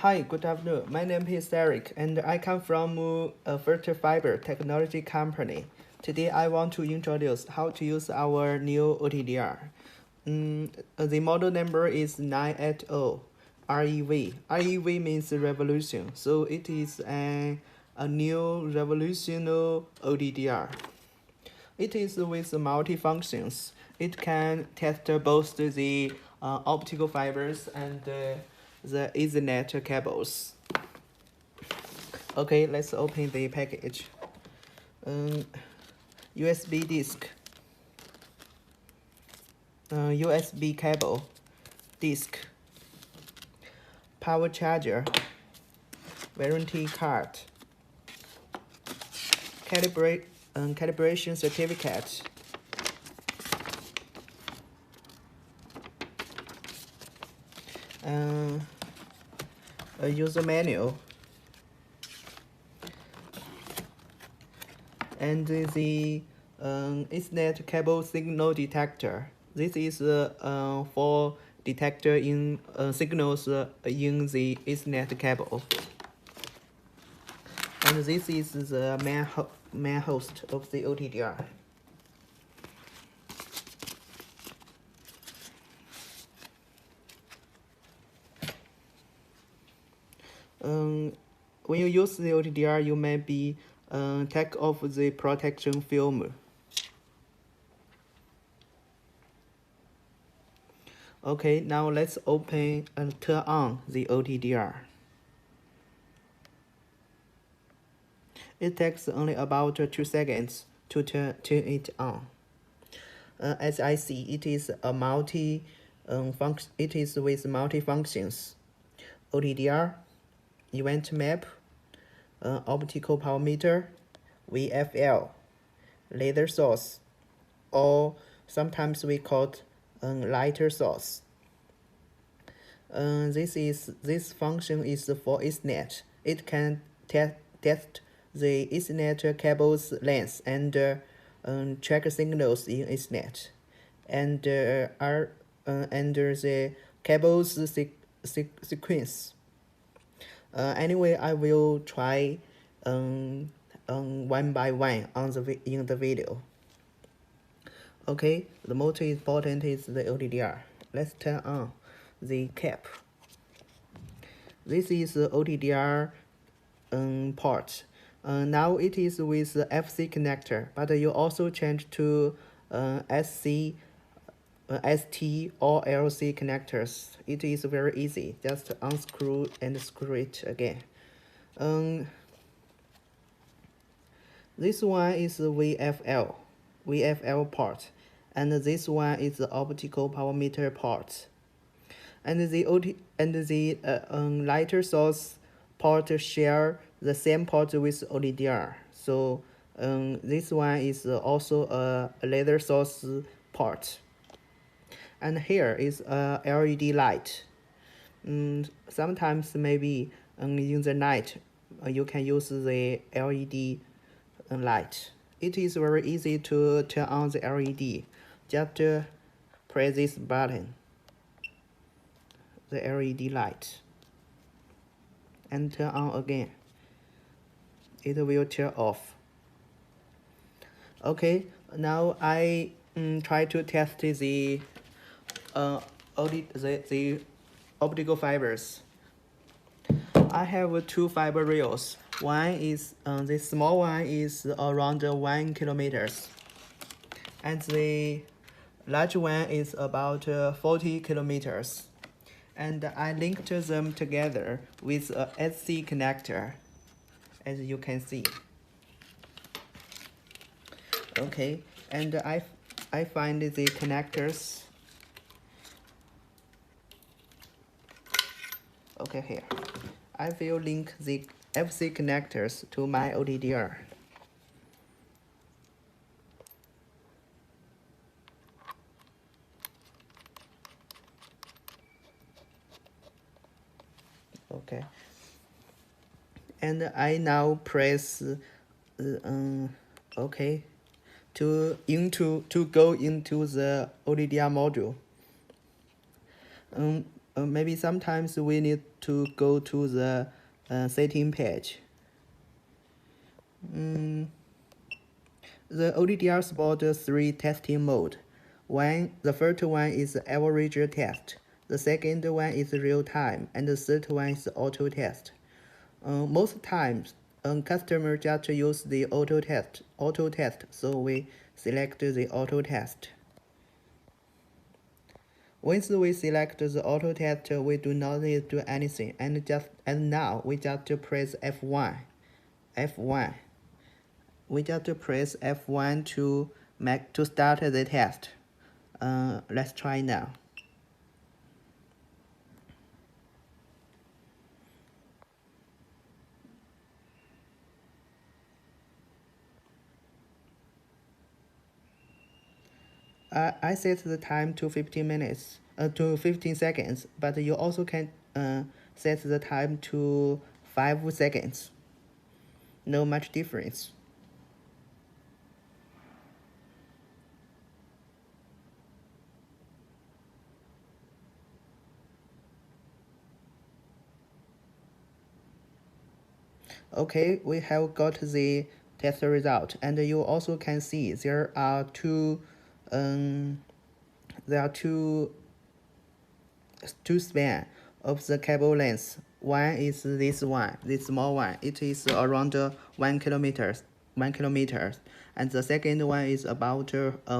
Hi, good afternoon. My name is Eric, and I come from a Fiber technology company. Today, I want to introduce how to use our new OTDR. The model number is 980 REV. REV means revolution, so it is a new revolutionary OTDR. It is with multi-functions. It can test both the optical fibers and the Ethernet cables. Okay, let's open the package. USB disk, USB cable, disk, power charger, warranty card, calibration certificate, a user manual, and the Ethernet cable signal detector. This is for detector in signals in the Ethernet cable. And this is the main host of the OTDR. When you use the OTDR, you may be take off the protection film. Okay, now let's open and turn on the OTDR. It takes only about 2 seconds to turn it on. As I see, it is a it is with multi functions: OTDR, event map, optical power meter, VFL, laser source, or sometimes we call it lighter source. This function is for Ethernet. It can test the Ethernet cable's length and track signals in Ethernet, and the cable's sequence. Anyway, I will try one by one in the video. Okay, the most important is the OTDR. Let's turn on the cap. This is the OTDR port. Now it is with the FC connector, but you also change to ST or LC connectors. It is very easy. Just unscrew and screw it again. This one is the VFL port, and this one is the optical power meter port. And the lighter source port share the same port with OTDR. So this one is also a laser source port. And here is a LED light. Sometimes maybe in the night you can use the LED light. It is very easy to turn on the LED. Just press this button, the LED light, and turn on again. It will turn off. Okay, now I try to test the optical fibers. I have 2 fiber reels. One is the small one is around 1 kilometers, and the large one is about 40 kilometers. And I linked them together with a SC connector, as you can see. Okay, and I find the connectors. Okay, here. I will link the FC connectors to my OTDR. Okay. And I now press okay to go into the OTDR module. maybe sometimes we need to go to the setting page. The OTDR supports 3 testing modes. The first one is average test. The second one is real time, and the third one is auto test. Most times, customer just use the auto test, so we select the auto test. Once we select the auto test, we do not need to do anything, and now we just press F1. We just press F1 to start the test. Let's try now. I set the time to 15 minutes, to 15 seconds, but you also can set the time to 5 seconds. No much difference. Okay, we have got the test result, and you also can see there are two span of the cable length. One is this one, this small one. It is around 1 kilometers, and the second one is about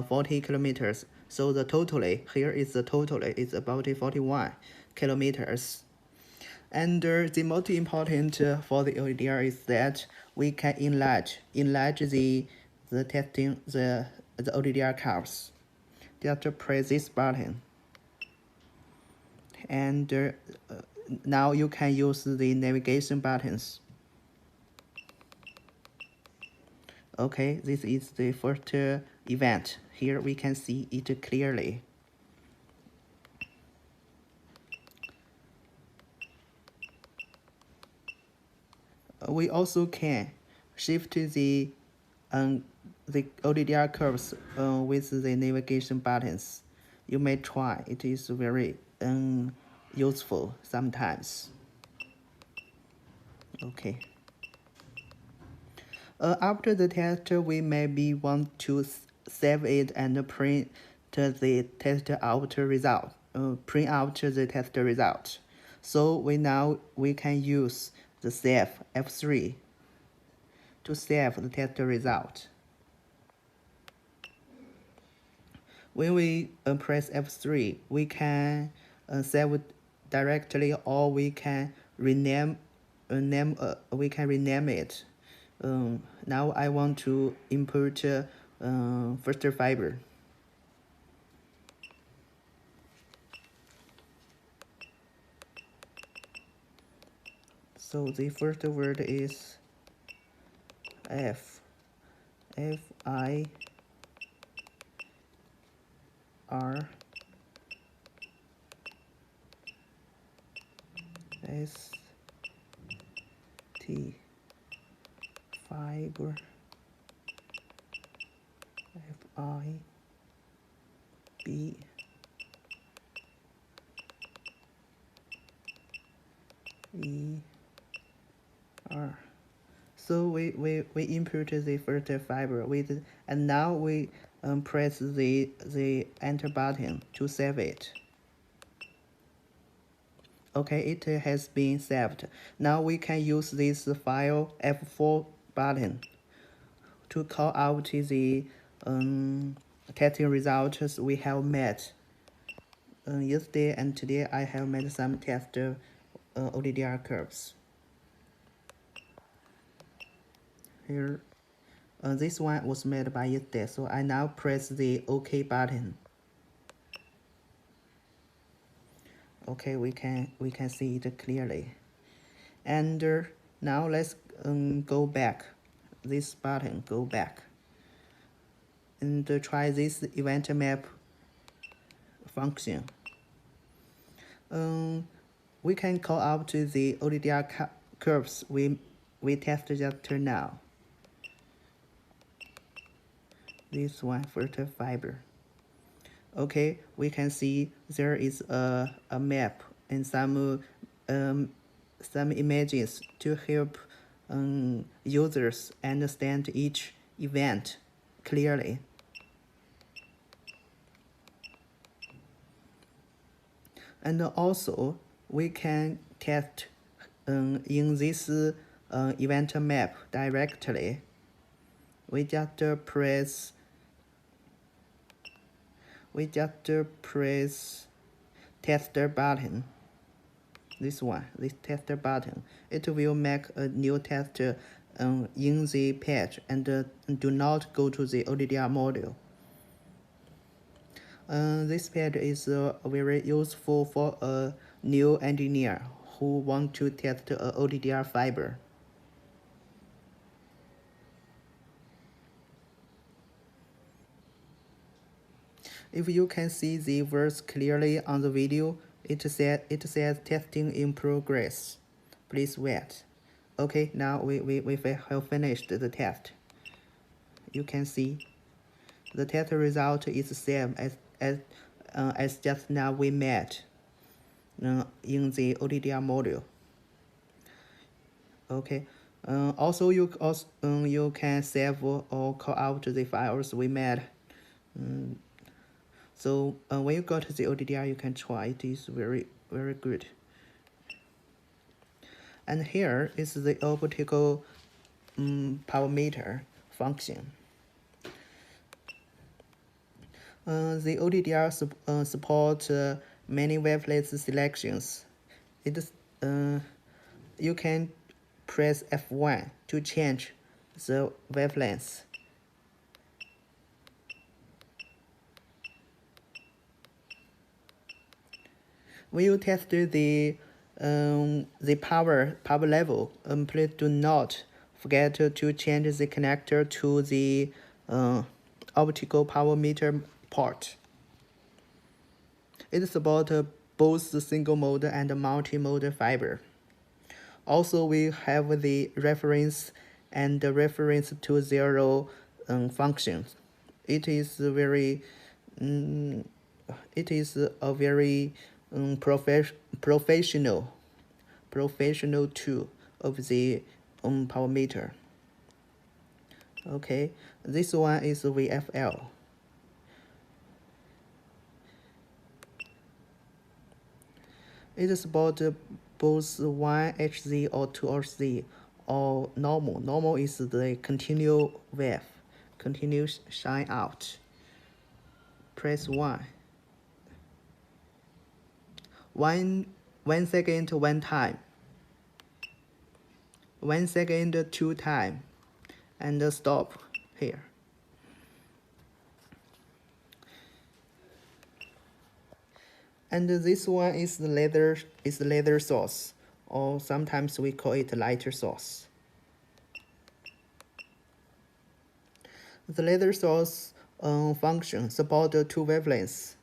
40 kilometers. So the totally here is the totally is about 41 kilometers. And the most important for the OTDR is that we can enlarge the OTDR curves. Just press this button, and now you can use the navigation buttons. Okay, this is the first event. Here we can see it clearly. We also can shift the OTDR curves with the navigation buttons. You may try. It is very useful sometimes. Okay. After the test, we maybe want to save it and print the test out result. Print out the test result. So we can use the save F3 to save the test result. When we press F3, we can save it directly, or we can rename it. Now I want to import first fiber. So the first word is F I R S T fiber FIB ER. So we input the first fiber with, and now we press the enter button to save it. Okay, it has been saved. Now we can use this file F4 button to call out the testing results we have met. Yesterday and today I have made some test OTDR curves. Here, this one was made by yesterday, so I now press the OK button. Okay, we can see it clearly. And now let's go back. This button, go back, and try this event map function. We can call out to the OTDR curves we tested just now. This one first fiber. Okay, we can see there is a map and some images to help users understand each event clearly. And also, we can test in this event map directly. We just press tester button. This tester button. It will make a new test in the page, and do not go to the OTDR module. This page is very useful for a new engineer who want to test a OTDR fiber. If you can see the words clearly on the video, it says testing in progress. Please wait. Okay, now we have finished the test. You can see the test result is the same as just now we met in the OTDR module. Okay. Also, you can save or call out the files we made. So when you go to the OTDR, you can try. It is very good. And here is the optical power meter function. The OTDR support many wavelength selections. You can press F1 to change the wavelength. When you test the power level, please do not forget to change the connector to the optical power meter port. It supports both the single mode and multi-mode fiber. Also, we have the reference and the reference to zero functions. It is a very professional tool of the power meter. Okay, this one is VFL. It supports both 1Hz or 2Hz or normal. Normal is the continuous wave, continuous shine out. Press 1. 1 second, 1 time. 1 second, 2 time. And stop here. And this one is the laser source, or sometimes we call it lighter source. The laser source function supports 2 wavelengths.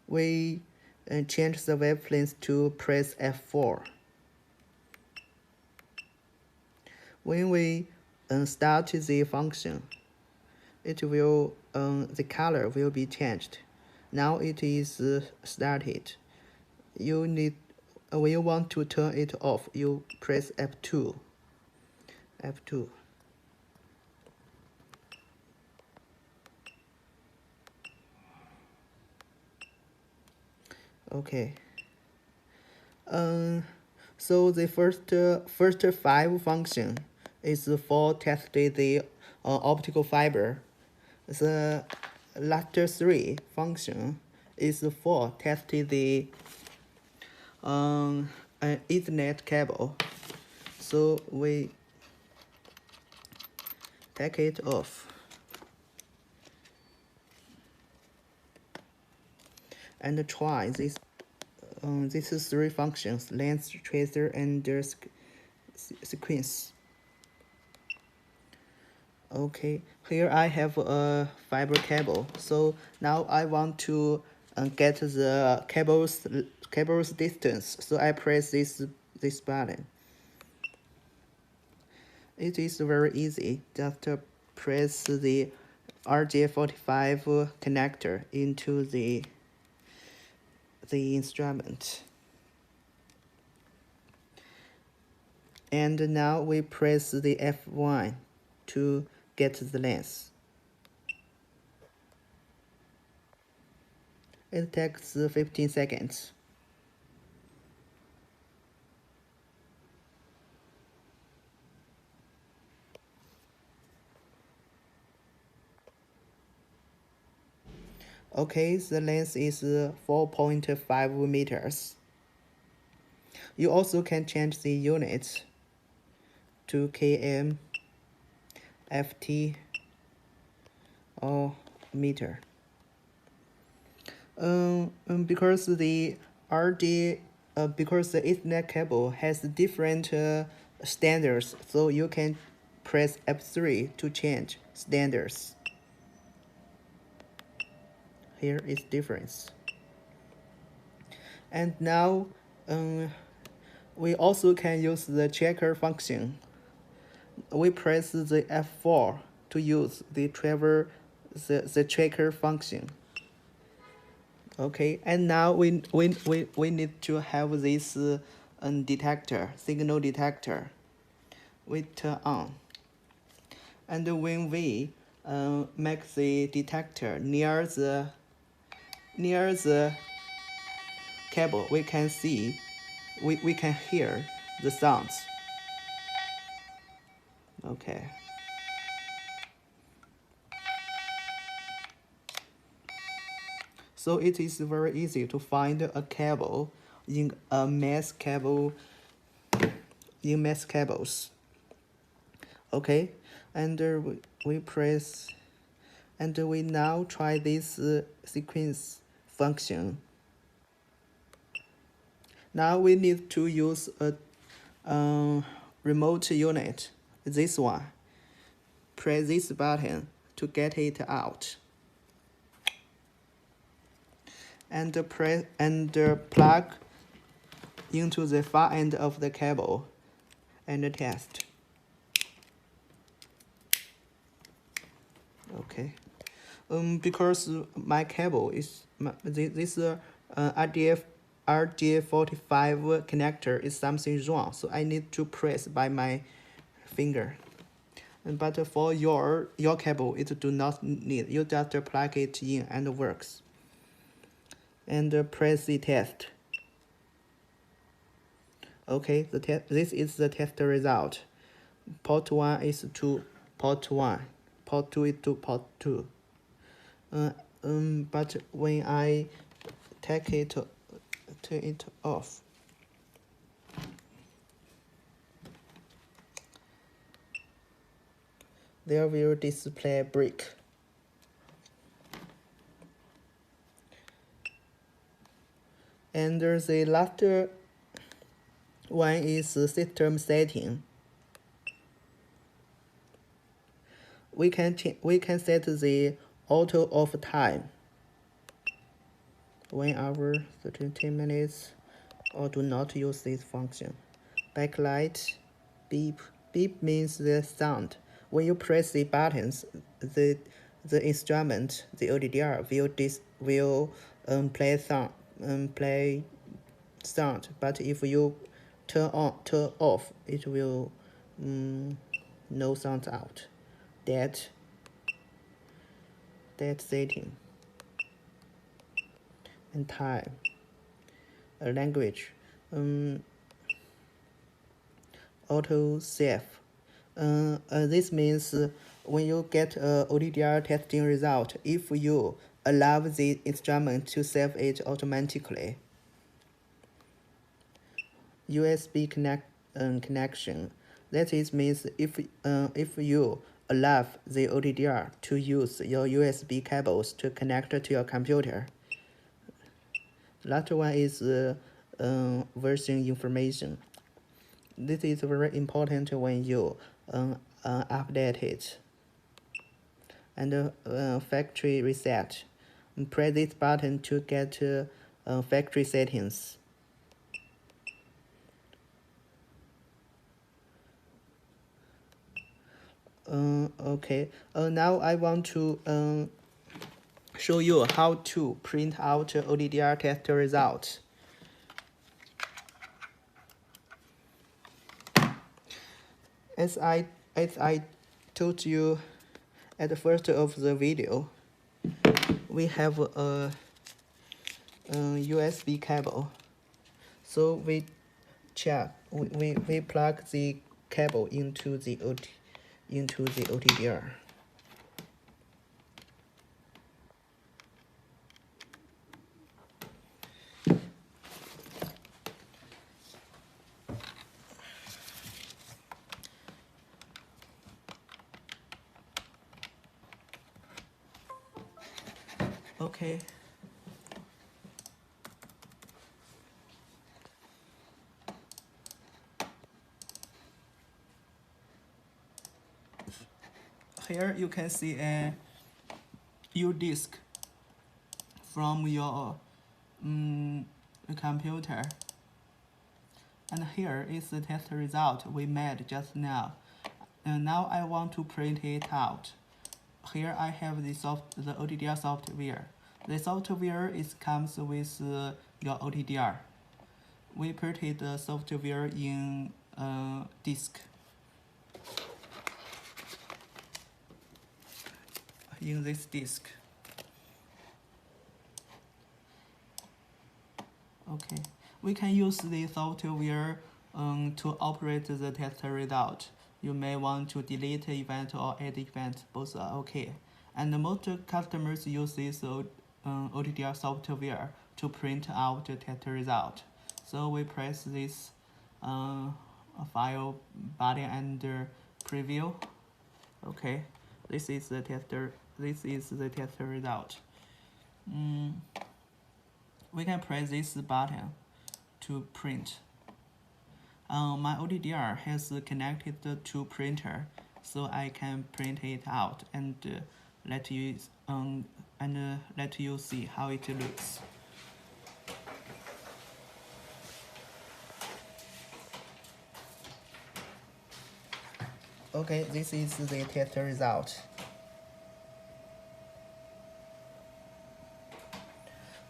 We change the wavelength to press F4. When we start the function, it will the color will be changed. Now it is started. You need when you want to turn it off, you press F2. F2. Okay. So the first 5 function is for testing the optical fiber. The last 3 function is for testing the Ethernet cable. So we take it off. And try these 3 functions: length, tracer, and sequence. Okay, here I have a fiber cable. So now I want to get the cable's distance. So I press this button. It is very easy. Just press the RJ45 connector into the the instrument. And now we press the F1 to get the length. It takes 15 seconds. Okay, the length is 4.5 meters. You also can change the unit to km, ft, or meter. Because the because the Ethernet cable has different standards, so you can press F3 to change standards. Here is difference. And now we also can use the checker function. We press the F4 to use the checker function. Okay, and now we need to have this detector, signal detector. We turn on. And when we make the detector near the cable, we can see, we can hear the sounds. Okay. So it is very easy to find a cable in a mass cables. Okay, and we press, and we now try this sequence function. Now we need to use a remote unit, this one. Press this button to get it out. And plug into the far end of the cable and test. Okay. Because my cable is this RJ45 connector is something wrong, so I need to press by my finger. But for your cable, it do not need. You just plug it in and it works. And press the test. Okay, this is the test result. Port 1 is to port 1. Port 2 is to port 2. But when I turn it off, there will display break. And the last one is system setting. We can set the auto off time, 1 hour, 30 minutes, or do not use this function. Backlight, beep. Beep means the sound. When you press the buttons, the instrument, the OTDR, will play sound. But if you turn off, it will no sound out. That setting. And time. Language. Auto save. This means when you get a OTDR testing result, if you allow the instrument to save it automatically. USB connection. That is means if you allow the OTDR to use your USB cables to connect to your computer. Last one is version information. This is very important when you update it. And factory reset. Press this button to get factory settings. Okay. Now I want to show you how to print out OTDR test result. As I told you at the first of the video, we have a USB cable. So we plug the cable into the OTDR. Okay. Here you can see a U disk from your computer. And here is the test result we made just now. And now I want to print it out. Here I have the OTDR software. The software comes with your OTDR. We put the software in disk. In this disk. Okay, we can use the software to operate the test result. You may want to delete event or add event, both are okay. And most customers use this OTDR software to print out the test result. So we press this file button and preview. Okay, this is the tester. This is the test result. We can press this button to print. My OTDR has connected to printer, so I can print it out and let you see how it looks. Okay, this is the test result.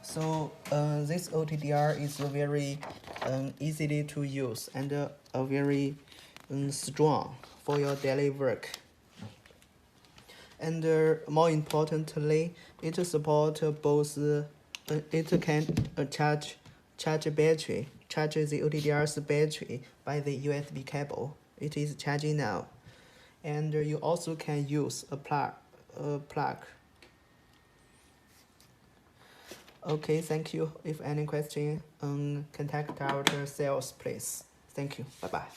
So this OTDR is very easily to use and very strong for your daily work. And more importantly, it supports both. It can charge the OTDR's battery by the USB cable. It is charging now, and you also can use a plug. Okay, thank you. If any question, contact our sales, please. Thank you. Bye-bye.